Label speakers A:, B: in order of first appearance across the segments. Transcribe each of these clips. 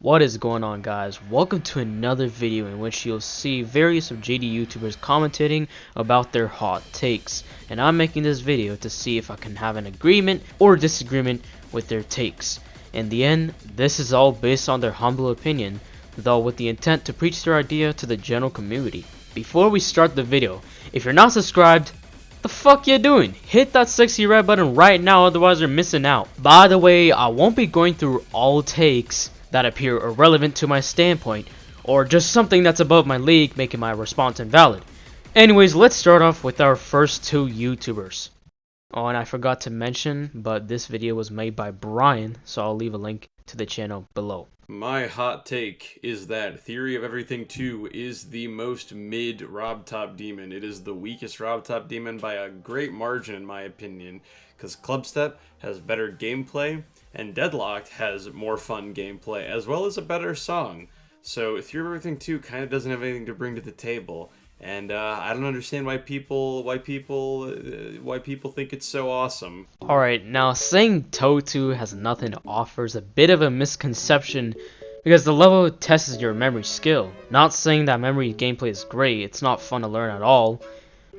A: What is going on, guys? Welcome to another video in which you'll see various of GD YouTubers commentating about their hot takes, and I'm making this video to see if I can have an agreement or disagreement with their takes. In the end, this is all based on their humble opinion, though with the intent to preach their idea to the general community. Before we start the video, if you're not subscribed, the fuck you doing? Hit that sexy red button right now, otherwise you're missing out. By the way, I won't be going through all takes that appear irrelevant to my standpoint, or just something that's above my league, making my response invalid. Anyways, let's start off with our first two YouTubers. Oh, and I forgot to mention, but this video was made by Brian, so I'll leave a link to the channel below.
B: My hot take is that Theory of Everything 2 is the most mid Rob Top Demon. It is the weakest Rob Top Demon by a great margin in my opinion, because Clubstep has better gameplay and Deadlocked has more fun gameplay as well as a better song. So Theory of Everything 2 kind of doesn't have anything to bring to the table. And I don't understand why people think it's so awesome.
A: Alright, now saying TOTU has nothing to offer is a bit of a misconception because the level tests your memory skill. Not saying that memory gameplay is great, it's not fun to learn at all,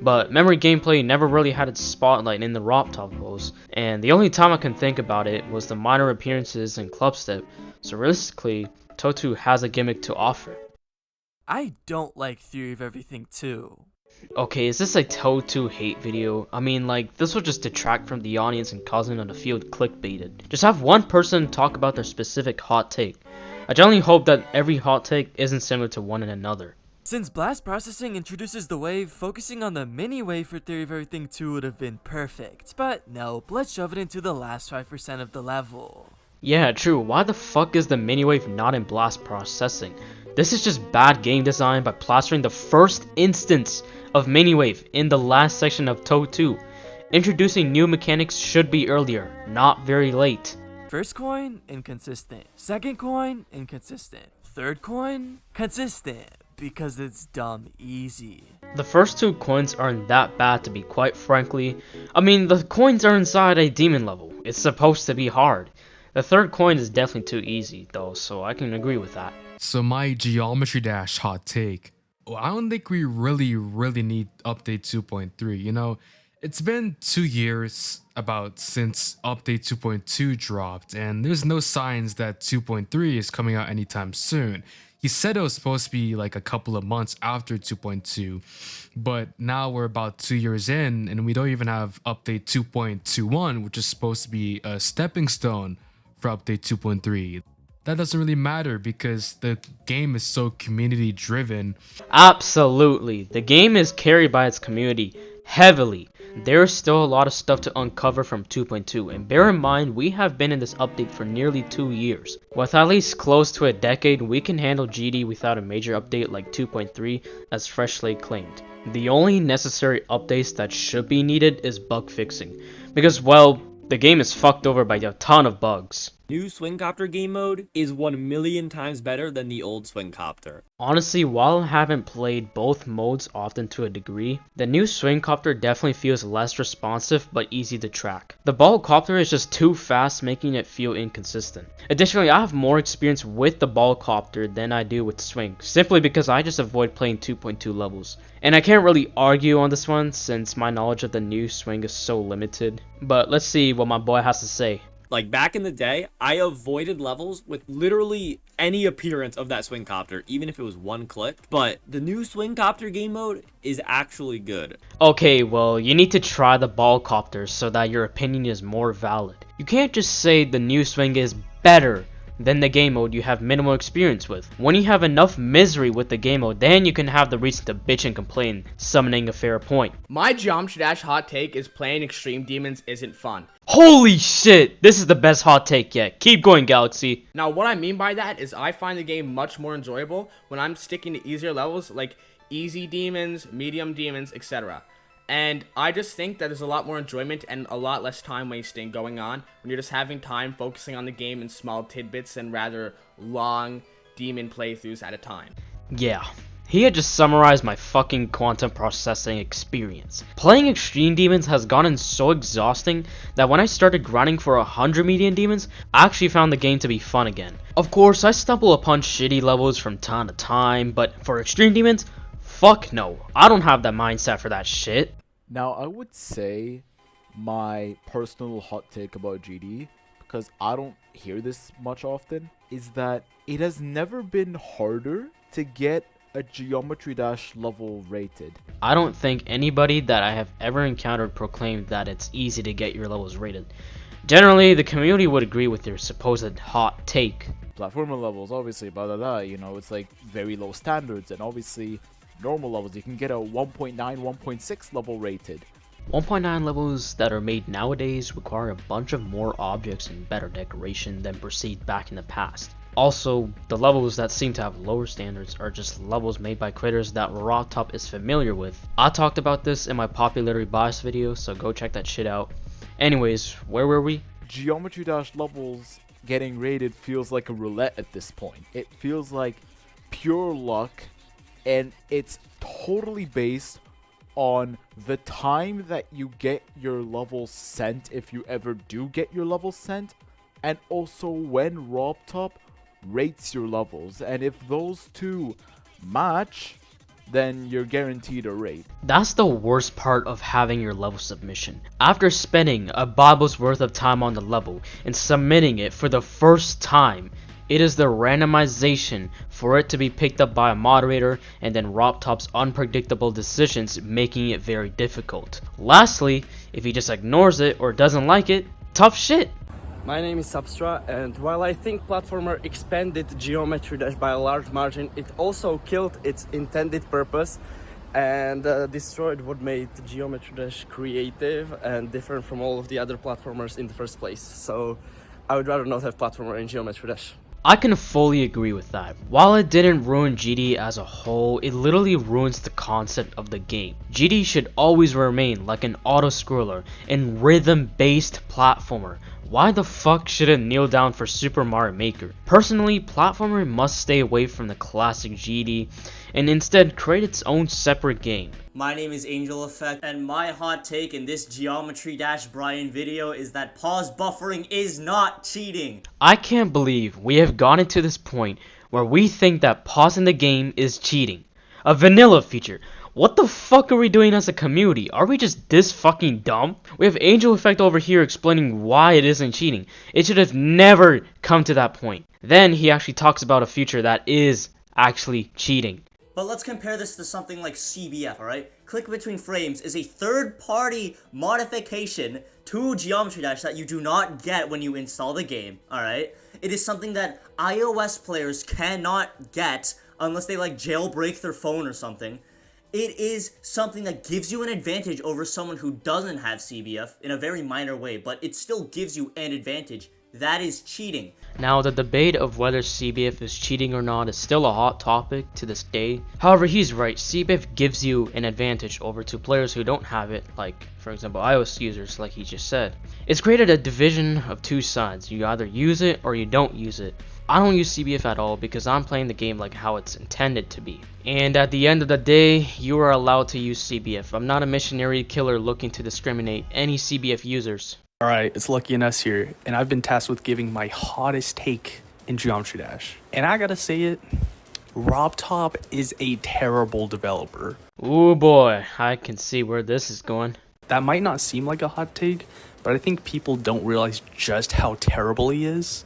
A: but memory gameplay never really had its spotlight in the ROP top levels, and the only time I can think about it was the minor appearances in Clubstep, so realistically, TOTU has a gimmick to offer.
C: I don't like Theory of Everything 2.
A: Okay, is this a TOTU hate video? I mean, like, this will just detract from the audience and cause them to feel clickbaited. Just have one person talk about their specific hot take. I generally hope that every hot take isn't similar to one another.
C: Since Blast Processing introduces the wave, focusing on the mini wave for Theory of Everything 2 would have been perfect. But nope, let's shove it into the last 5% of the level.
A: Yeah, true. Why the fuck is the mini wave not in Blast Processing? This is just bad game design by plastering the first instance of Miniwave in the last section of TOTU. Introducing new mechanics should be earlier, not very late.
C: First coin, inconsistent. Second coin, inconsistent. Third coin, consistent. Because it's dumb easy.
A: The first two coins aren't that bad, to be quite frankly. I mean, the coins are inside a demon level. It's supposed to be hard. The third coin is definitely too easy though, so I can agree with that.
D: So my Geometry Dash hot take. Well, I don't think we really need update 2.3. You know, it's been 2 years since update 2.2 dropped, and there's no signs that 2.3 is coming out anytime soon. He said it was supposed to be like a couple of months after 2.2, but now we're about 2 years in and we don't even have update 2.21, which is supposed to be a stepping stone for update 2.3. That doesn't really matter because the game is so community driven.
A: Absolutely. The game is carried by its community heavily. There's still a lot of stuff to uncover from 2.2, and bear in mind we have been in this update for nearly 2 years. With at least close to a decade, we can handle GD without a major update like 2.3 as Freshly claimed. The only necessary updates that should be needed is bug fixing, because well, the game is fucked over by a ton of bugs.
E: New Swingcopter game mode is 1,000,000 times better than the old Swingcopter.
A: Honestly, while I haven't played both modes often to a degree, the new Swingcopter definitely feels less responsive but easy to track. The Ballcopter is just too fast, making it feel inconsistent. Additionally, I have more experience with the Ballcopter than I do with Swing, simply because I just avoid playing 2.2 levels. And I can't really argue on this one since my knowledge of the new Swing is so limited. But let's see what my boy has to say.
E: Like back in the day, I avoided levels with literally any appearance of that Swingcopter, even if it was one click. But the new Swingcopter game mode is actually good.
A: Okay, well, you need to try the Ballcopter so that your opinion is more valid. You can't just say the new Swing is better than the game mode you have minimal experience with. When you have enough misery with the game mode, then you can have the reason to bitch and complain, summoning a fair point.
F: My Geometry Dash hot take is playing Extreme Demons isn't fun.
A: Holy shit, this is the best hot take yet. Keep going, Galaxy.
F: Now what I mean by that is I find the game much more enjoyable when I'm sticking to easier levels like easy demons, medium demons, etc. And I just think that there's a lot more enjoyment and a lot less time wasting going on when you're just having time focusing on the game in small tidbits and rather long demon playthroughs at a time.
A: Yeah, He had just summarized my fucking quantum processing experience. Playing Extreme Demons has gotten so exhausting that when I started grinding for 100 median demons, I actually found the game to be fun again. Of course, I stumble upon shitty levels from time to time, but for Extreme Demons, fuck no. I don't have that mindset for that shit.
G: Now, I would say my personal hot take about GD, because I don't hear this much often, is that it has never been harder to get a Geometry Dash level rated.
A: I don't think anybody that I have ever encountered proclaimed that it's easy to get your levels rated. Generally, the community would agree with their supposed hot take.
G: Platformer levels, obviously, blah blah blah, you know, it's like very low standards, and obviously normal levels, you can get a 1.9, 1.6 level rated.
A: 1.9 levels that are made nowadays require a bunch of more objects and better decoration than proceed back in the past. Also, the levels that seem to have lower standards are just levels made by creators that RobTop is familiar with. I talked about this in my popularity bias video, so go check that shit out. Anyways, where were we?
G: Geometry Dash levels getting rated feels like a roulette at this point. It feels like pure luck, and it's totally based on the time that you get your level sent, if you ever do get your level sent, and also when RobTop rates your levels, and if those two match, then you're guaranteed a rate.
A: That's the worst part of having your level submission. After spending a Bible's worth of time on the level and submitting it for the first time, it is the randomization for it to be picked up by a moderator and then RobTop's unpredictable decisions making it very difficult. Lastly, if he just ignores it or doesn't like it, tough shit.
H: My name is Substra, and while I think Platformer expanded Geometry Dash by a large margin, it also killed its intended purpose and destroyed what made Geometry Dash creative and different from all of the other platformers in the first place. So I would rather not have Platformer in Geometry Dash.
A: I can fully agree with that. While it didn't ruin GD as a whole, it literally ruins the concept of the game. GD should always remain like an auto-scroller and rhythm-based platformer. Why the fuck should it kneel down for Super Mario Maker? Personally, platformer must stay away from the classic GD and instead create its own separate game.
I: My name is Angel Effect, and my hot take in this Geometry Dash Brian video is that pause buffering is not cheating.
A: I can't believe we have gotten to this point where we think that pausing the game is cheating. A vanilla feature. What the fuck are we doing as a community? Are we just this fucking dumb? We have Angel Effect over here explaining why it isn't cheating. It should have never come to that point. Then he actually talks about a feature that is actually cheating.
I: But let's compare this to something like CBF, alright? Click Between Frames is a third-party modification to Geometry Dash that you do not get when you install the game, alright? It is something that iOS players cannot get unless they like jailbreak their phone or something. It is something that gives you an advantage over someone who doesn't have CBF in a very minor way, but it still gives you an advantage. That is cheating.
A: Now, the debate of whether CBF is cheating or not is still a hot topic to this day. However, he's right. CBF gives you an advantage over to players who don't have it, like, for example, iOS users, like he just said. It's created a division of two sides. You either use it or you don't use it. I don't use CBF at all because I'm playing the game like how it's intended to be. And at the end of the day, you are allowed to use CBF. I'm not a missionary killer looking to discriminate any CBF users.
J: Alright, it's Lucky and Us here, and I've been tasked with giving my hottest take in Geometry Dash. And I gotta say it, RobTop is a terrible developer.
A: Ooh boy, I can see where this is going.
J: That might not seem like a hot take, but I think people don't realize just how terrible he is.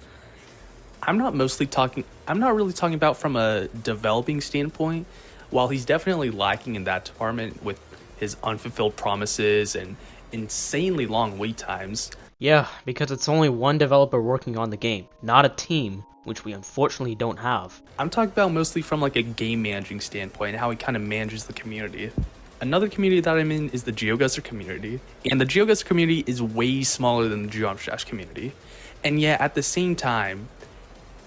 J: I'm not really talking about from a developing standpoint. While he's definitely lacking in that department with his unfulfilled promises and insanely long wait times.
A: Yeah, because it's only one developer working on the game, not a team, which we unfortunately don't have.
J: I'm talking about mostly from like a game managing standpoint and how he kind of manages the community. Another community that I'm in is the GeoGuessr community, and the GeoGuessr community is way smaller than the Geometry Dash community. And yet at the same time,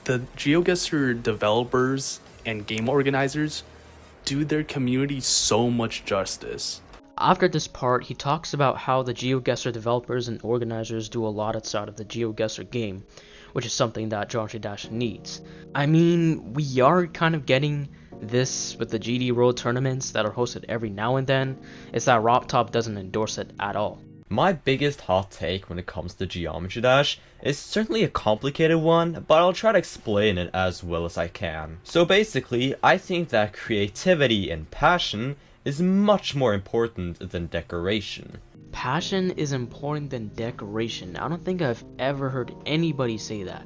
J: the GeoGuessr developers and game organizers do their community so much justice.
A: After this part, he talks about how the GeoGuessr developers and organizers do a lot outside of the GeoGuessr game, which is something that Geometry Dash needs. I mean, we are kind of getting this with the GD World tournaments that are hosted every now and then is that RobTop doesn't endorse it at all.
K: My biggest hot take when it comes to Geometry Dash is certainly a complicated one, but I'll try to explain it as well as I can. So basically, I think that creativity and passion is much more important than decoration.
A: Passion is important than decoration. I don't think I've ever heard anybody say that.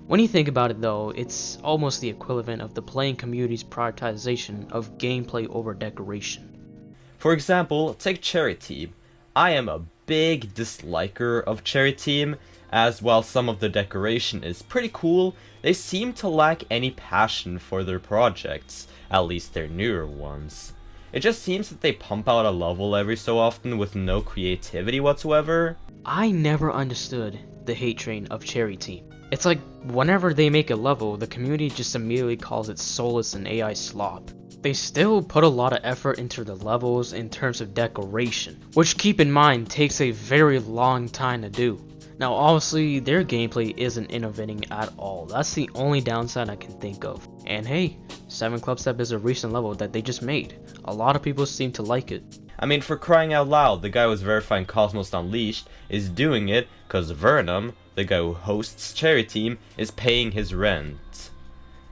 A: When you think about it though, it's almost the equivalent of the playing community's prioritization of gameplay over decoration.
K: For example, take Cherry Team. I am a big disliker of Cherry Team, as while some of the decoration is pretty cool, they seem to lack any passion for their projects, at least their newer ones. It just seems that they pump out a level every so often with no creativity whatsoever.
A: I never understood the hate train of Cherry Team. It's like whenever they make a level, the community just immediately calls it soulless and AI slop. They still put a lot of effort into the levels in terms of decoration, which keep in mind takes a very long time to do. Now obviously their gameplay isn't innovating at all, that's the only downside I can think of. And hey, 7 Club Step is a recent level that they just made. A lot of people seem to like it.
K: I mean, for crying out loud, the guy who's verifying Cosmos Unleashed is doing it because Vernum, the guy who hosts Cherry Team, is paying his rent.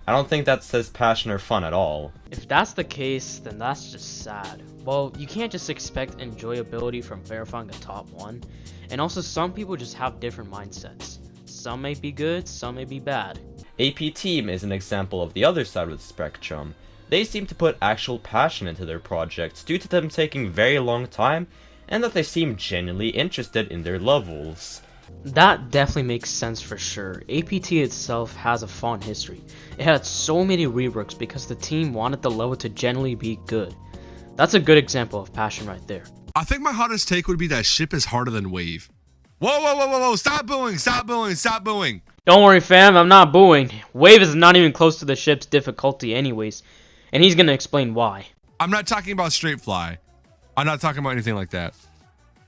K: I don't think that says passion or fun at all.
A: If that's the case, then that's just sad. Well, you can't just expect enjoyability from verifying a top 1, and also some people just have different mindsets. Some may be good, some may be bad.
K: AP Team is an example of the other side of the spectrum. They seem to put actual passion into their projects due to them taking very long time, and that they seem genuinely interested in their levels.
A: That definitely makes sense for sure. APT itself has a fond history. It had so many reworks because the team wanted the level to generally be good. That's a good example of passion right there.
L: I think my hottest take would be that Ship is harder than Wave. Whoa, whoa, whoa, whoa, whoa, stop booing, stop booing, stop booing.
A: Don't worry fam, I'm not booing. Wave is not even close to the ship's difficulty anyways, and he's gonna explain why.
L: I'm not talking about straight fly. I'm not talking about anything like that.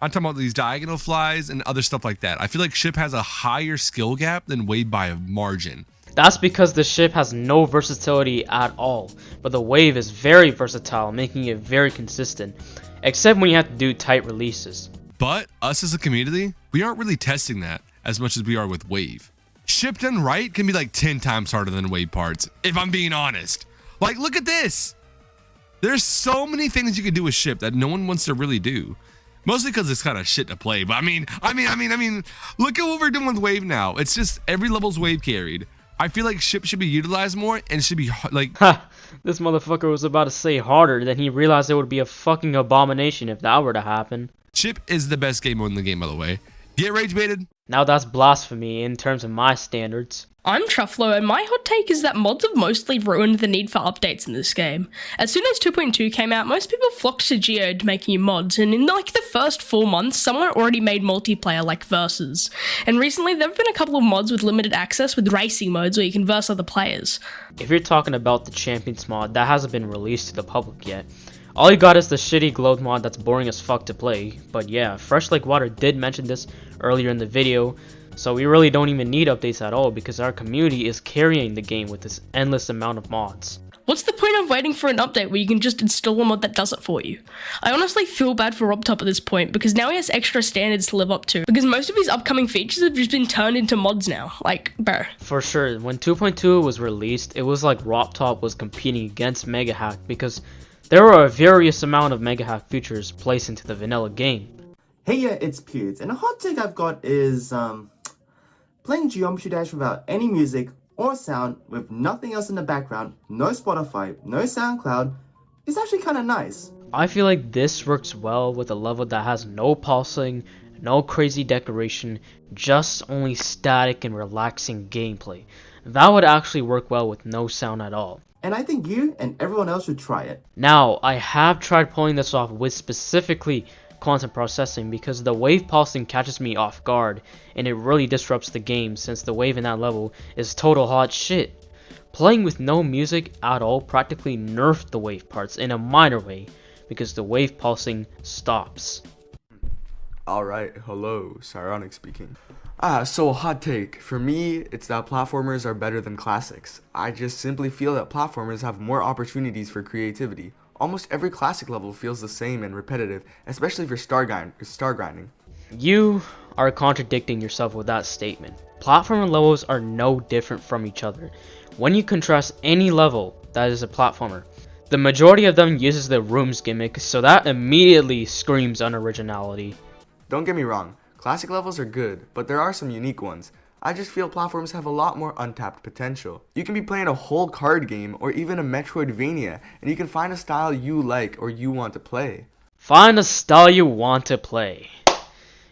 L: I'm talking about these diagonal flies and other stuff like that. I feel like Ship has a higher skill gap than Wave by a margin.
A: That's because the ship has no versatility at all, but the Wave is very versatile, making it very consistent, except when you have to do tight releases.
L: But us as a community, we aren't really testing that as much as we are with Wave. Ship done right can be like 10 times harder than Wave parts, if I'm being honest. Like, look at this. There's so many things you can do with Ship that no one wants to really do. Mostly because it's kind of shit to play. But I mean, look at what we're doing with Wave now. It's just every level's Wave carried. I feel like Ship should be utilized more and should be like...
A: Ha! This motherfucker was about to say harder, then he realized it would be a fucking abomination if that were to happen.
L: Ship is the best game mode in the game, by the way. Get rage baited.
A: Now that's blasphemy in terms of my standards.
M: I'm Truffalo, and my hot take is that mods have mostly ruined the need for updates in this game. As soon as 2.2 came out, most people flocked to Geode making new mods, and in like the first 4 months, someone already made multiplayer like Versus. And recently, there have been a couple of mods with limited access with racing modes where you can verse other players.
A: If you're talking about the Champions mod, that hasn't been released to the public yet. All you got is the shitty Gloat mod that's boring as fuck to play, but yeah, Fresh Like Water did mention this earlier in the video, so we really don't even need updates at all because our community is carrying the game with this endless amount of mods.
M: What's the point of waiting for an update where you can just install a mod that does it for you? I honestly feel bad for RobTop at this point because now he has extra standards to live up to because most of his upcoming features have just been turned into mods now. Like, bro.
A: For sure, when 2.2 was released, it was like RobTop was competing against MegaHack because there were a various amount of MegaHack features placed into the vanilla game.
N: Hey yeah, it's Pewds, and a hot take I've got is, playing Geometry Dash without any music or sound, with nothing else in the background, no Spotify, no SoundCloud, is actually kinda nice.
A: I feel like this works well with a level that has no pulsing, no crazy decoration, just only static and relaxing gameplay. That would actually work well with no sound at all.
N: And I think you and everyone else should try it.
A: Now, I have tried pulling this off with specifically quantum processing because the wave pulsing catches me off guard and it really disrupts the game since the wave in that level is total hot shit. Playing with no music at all practically nerfed the wave parts in a minor way because the wave pulsing stops.
O: Alright, hello, Cyronic speaking. So a hot take. For me, it's that platformers are better than classics. I just simply feel that platformers have more opportunities for creativity. Almost every classic level feels the same and repetitive, especially if you're star grinding.
A: You are contradicting yourself with that statement. Platformer levels are no different from each other. When you contrast any level that is a platformer, the majority of them uses the rooms gimmick, so that immediately screams unoriginality.
O: Don't get me wrong, classic levels are good, but there are some unique ones. I just feel platforms have a lot more untapped potential. You can be playing a whole card game or even a Metroidvania, and you can find a style you like or you want to play.
A: Find a style you want to play.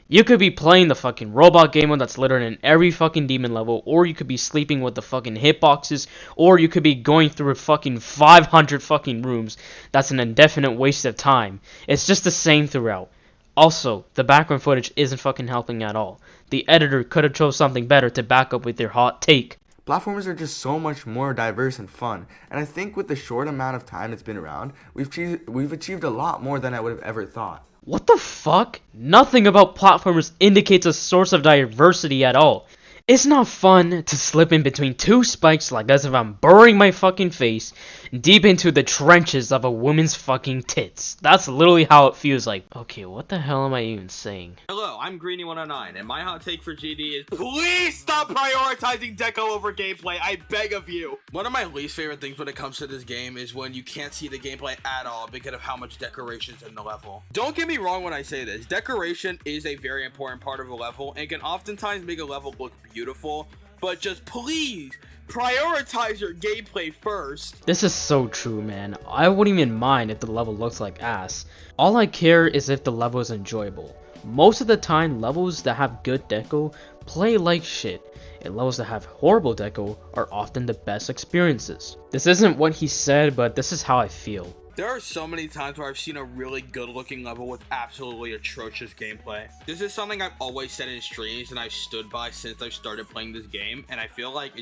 A: You could be playing the fucking robot game mode that's littered in every fucking demon level, or you could be sleeping with the fucking hitboxes, or you could be going through fucking 500 fucking rooms. That's an indefinite waste of time. It's just the same throughout. Also, the background footage isn't fucking helping at all. The editor could have chose something better to back up with their hot take.
O: Platformers are just so much more diverse and fun, and I think with the short amount of time it's been around, we've achieved a lot more than I would have ever thought.
A: What the fuck? Nothing about platformers indicates a source of diversity at all. It's not fun to slip in between two spikes like as if I'm burying my fucking face deep into the trenches of a woman's fucking tits. That's literally how it feels like. Okay, what the hell am I even saying?
P: Hello, I'm Greeny109, and my hot take for GD is please stop prioritizing deco over gameplay, I beg of you! One of my least favorite things when it comes to this game is when you can't see the gameplay at all because of how much decoration's in the level. Don't get me wrong when I say this, decoration is a very important part of a level and can oftentimes make a level look beautiful, but just please prioritize your gameplay first.
A: This is so true, man. I wouldn't even mind if the level looks like ass. All I care is if the level is enjoyable. Most of the time, levels that have good deco play like shit, and levels that have horrible deco are often the best experiences. This isn't what he said, but this is how I feel.
P: There are so many times where I've seen a really good looking level with absolutely atrocious gameplay. This is something I've always said in streams and I've stood by since I've started playing this game, and I feel like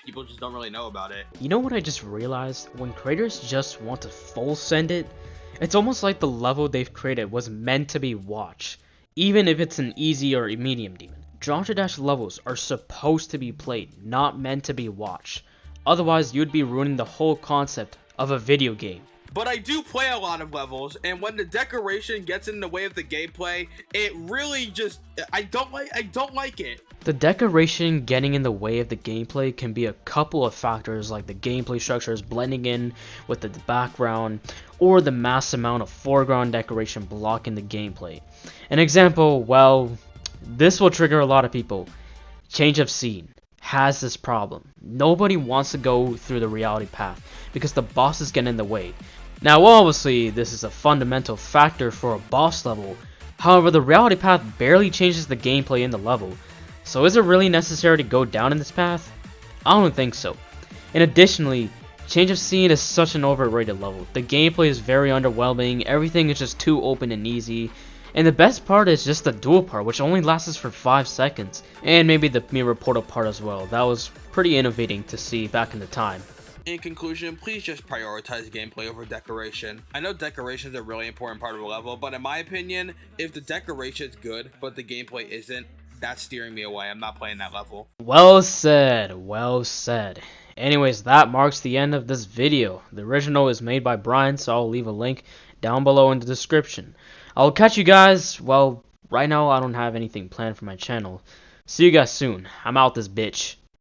P: people just don't really know about it.
A: You know what I just realized? When creators just want to full send it, it's almost like the level they've created was meant to be watched, even if it's an easy or a medium demon. Geometry Dash levels are supposed to be played, not meant to be watched. Otherwise, you'd be ruining the whole concept of a video game.
P: But I do play a lot of levels, and when the decoration gets in the way of the gameplay, it really just I don't like it.
A: The decoration getting in the way of the gameplay can be a couple of factors, like the gameplay structures blending in with the background, or the mass amount of foreground decoration blocking the gameplay. An example, well, this will trigger a lot of people. Change of Scene has this problem. Nobody wants to go through the reality path because the bosses get in the way. Now obviously this is a fundamental factor for a boss level, however the reality path barely changes the gameplay in the level, so is it really necessary to go down in this path? I don't think so. And additionally, Change of Scene is such an overrated level. The gameplay is very underwhelming, everything is just too open and easy, and the best part is just the duel part, which only lasts for 5 seconds. And maybe the mirror portal part as well. That was pretty innovating to see back in the time.
P: In conclusion, please just prioritize gameplay over decoration. I know decoration is a really important part of a level, but in my opinion, if the decoration is good, but the gameplay isn't, that's steering me away. I'm not playing that level.
A: Well said, well said. Anyways, that marks the end of this video. The original is made by Brian, so I'll leave a link down below in the description. I'll catch you guys, well, right now I don't have anything planned for my channel. See you guys soon. I'm out this bitch.